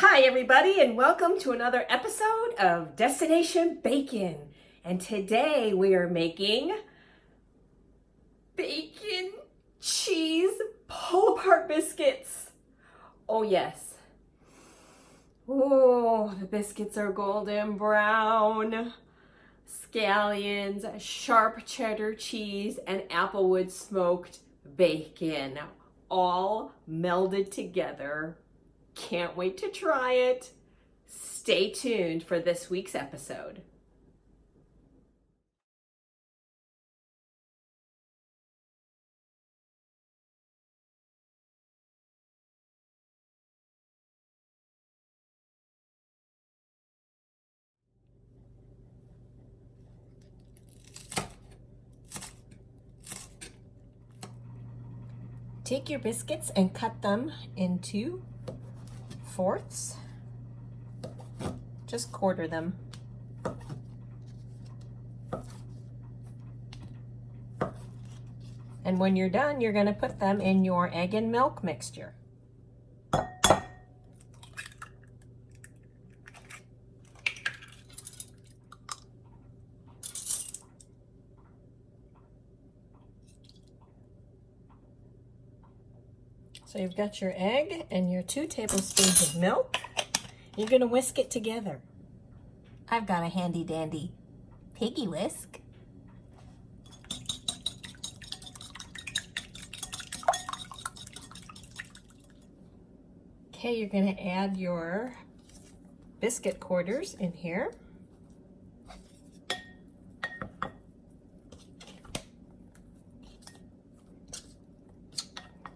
Hi everybody, and welcome to another episode of Destination Bacon. And today we are making bacon cheese pull-apart biscuits. Oh yes. Oh, the biscuits are golden brown. Scallions, sharp cheddar cheese, and applewood smoked bacon, all melded together. Can't wait to try it. Stay tuned for this week's episode. Take your biscuits and cut them into fourths. Just quarter them. And when you're done, you're going to put them in your egg and milk mixture. So you've got your egg and your 2 tablespoons of milk. You're going to whisk it together. I've got a handy dandy piggy whisk. Okay, you're going to add your biscuit quarters in here.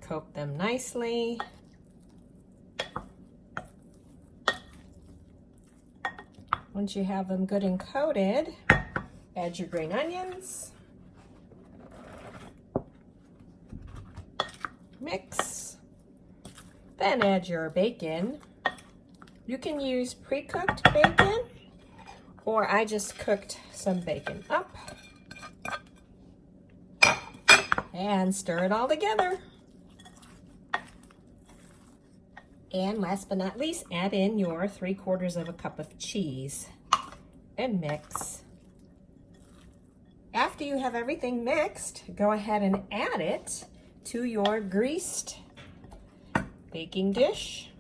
Coat them nicely. Once you have them good and coated, add your green onions. Mix. Then add your bacon. You can use pre-cooked bacon, or I just cooked some bacon up. And stir it all together. And last but not least, add in your 3/4 cup of cheese and mix. After you have everything mixed, go ahead and add it to your greased baking dish.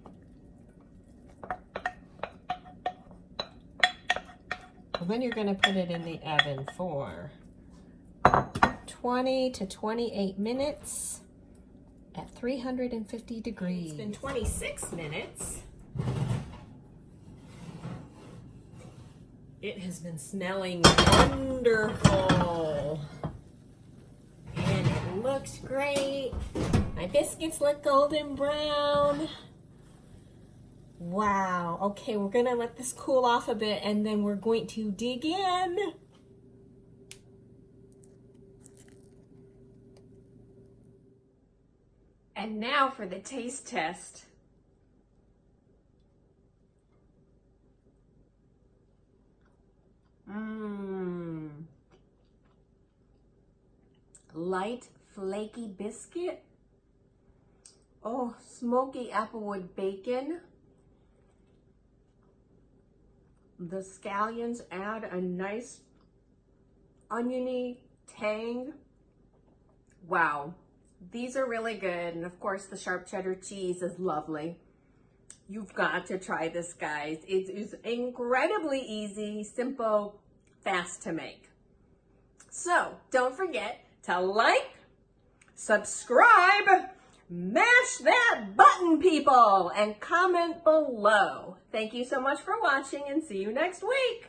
And then you're going to put it in the oven for 20 to 28 minutes. At 350 degrees. It's been 26 minutes. It has been smelling wonderful. And it looks great. My biscuits look golden brown. Wow. Okay, we're gonna let this cool off a bit and then we're going to dig in. And now for the taste test. Light, flaky biscuit. Oh, smoky applewood bacon. The scallions add a nice oniony tang. Wow. These are really good, and of course the sharp cheddar cheese is lovely. You've got to try this, guys. It is incredibly easy, simple, fast to make. So don't forget to like, subscribe, mash that button, people, and comment below. Thank you so much for watching, and see you next week.